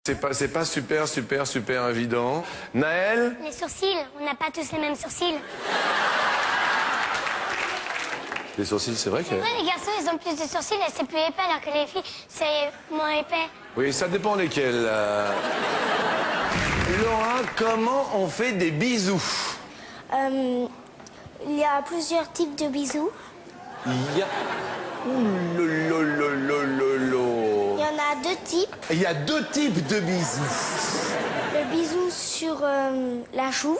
C'est pas super évident. Naël? Les sourcils, on n'a pas tous les mêmes sourcils. Les sourcils, c'est vrai que... C'est vrai, les garçons, ils ont plus de sourcils et c'est plus épais, alors que les filles, c'est moins épais. Oui, ça dépend lesquels. Laura, comment on fait des bisous? Il y a plusieurs types de bisous. Il y a... Ouh, Il y en a deux types. Il y a deux types de bisous. Le bisou sur la joue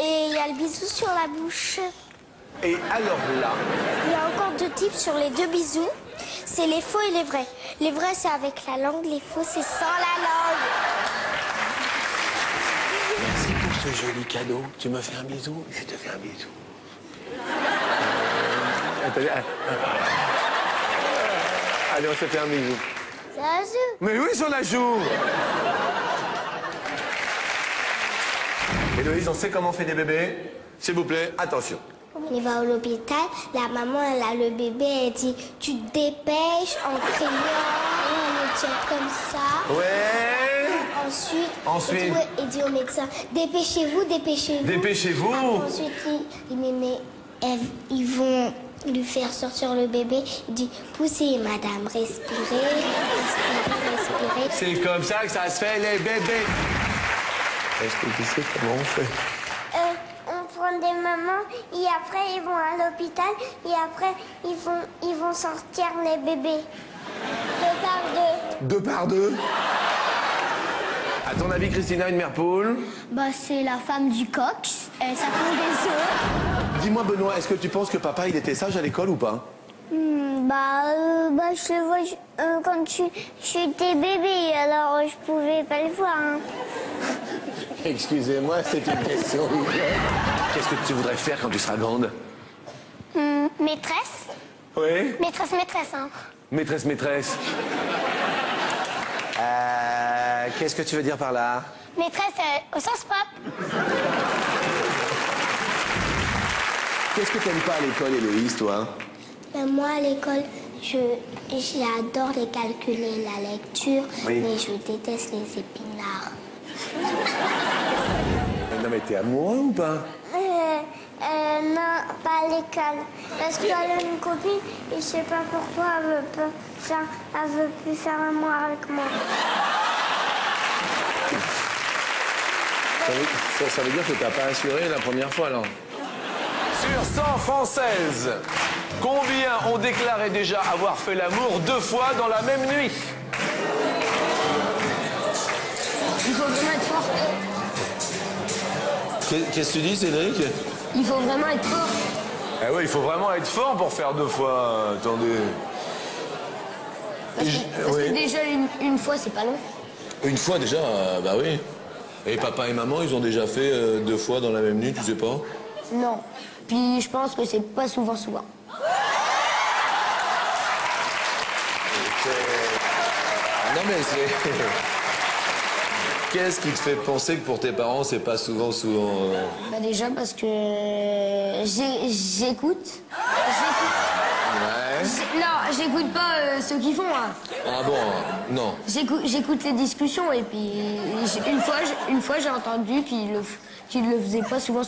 et il y a le bisou sur la bouche. Et alors là... Il y a encore deux types sur les deux bisous. C'est les faux et les vrais. Les vrais, c'est avec la langue. Les faux, c'est sans la langue. Merci pour ce joli cadeau. Tu me fais un bisou? Je te fais un bisou. Allez, on se fait un bisou. C'est la joue. Mais oui, sur la joue. Héloïse, on sait comment on fait des bébés? S'il vous plaît, attention. Il va à l'hôpital, la maman, elle a le bébé, elle dit « Tu te dépêches en criant, on le tient comme ça. » Ouais. Ensuite, il dit au médecin « Dépêchez-vous, dépêchez-vous. » Dépêchez-vous. Ensuite, il dit « Mais ils vont lui faire sortir le bébé. » Il dit « Poussez, madame, respirez, respirez. » C'est comme ça que ça se fait, les bébés. Est-ce que tu sais comment on fait? On prend des mamans et après ils vont à l'hôpital et après ils vont sortir les bébés. Deux par deux. Deux par deux? À ton avis, Christina, une mère poule? Bah c'est la femme du coq, ça pond des œufs. Dis-moi, Benoît, est-ce que tu penses que papa, il était sage à l'école ou pas? Je le vois quand j'étais bébé, alors je pouvais pas le voir. Hein. Excusez-moi, c'est une question. Qu'est-ce que tu voudrais faire quand tu seras grande? Maîtresse. Oui. Maîtresse, hein. Maîtresse. Qu'est-ce que tu veux dire par là? Maîtresse au sens propre. Qu'est-ce que t'aimes pas à l'école, Héloïse, toi? Moi, à l'école, j'adore les calculs et la lecture, oui. Mais je déteste les épinards. Non, mais t'es amoureux ou pas? Non, pas à l'école. Parce qu'elle a une copine et je sais pas pourquoi elle veut plus faire amour avec moi. Ça veut dire que t'as pas assuré la première fois, alors? Sur 100 Françaises, combien ont déclaré déjà avoir fait l'amour 2 fois dans la même nuit? Il faut vraiment être fort. Qu'est-ce que tu dis, Cédric? Il faut vraiment être fort. Ah ouais, il faut vraiment être fort pour faire 2 fois. Attendez. Parce que déjà, une fois, c'est pas long. Une fois déjà, bah oui. Et papa et maman, ils ont déjà fait 2 fois dans la même nuit, tu sais pas? Non. Puis je pense que c'est pas souvent. Non mais c'est... Qu'est-ce qui te fait penser que pour tes parents, c'est pas souvent Bah déjà parce que j'écoute. Ouais. Non, j'écoute pas ce qu'ils font. Hein. Ah bon, non. J'écoute les discussions et puis une fois j'ai entendu qu'ils le faisaient pas souvent.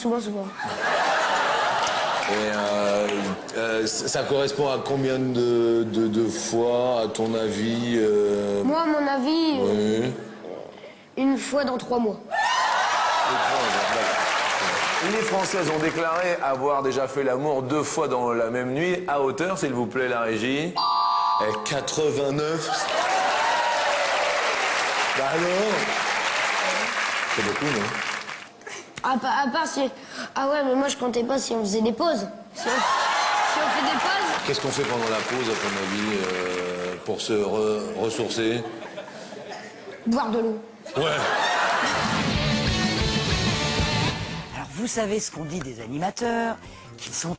Et ça correspond à combien de fois, à ton avis Moi, à mon avis, oui. une fois dans 3 mois. Les Françaises ont déclaré avoir déjà fait l'amour 2 fois dans la même nuit. À hauteur, s'il vous plaît, la régie. Et 89. Bah alors? C'est beaucoup, non? À part si... Ah ouais, mais moi je comptais pas si on faisait des pauses. Si on fait des pauses... Qu'est-ce qu'on fait pendant la pause, à ton avis, pour se ressourcer? Boire de l'eau. Ouais. Alors vous savez ce qu'on dit des animateurs, qu'ils sont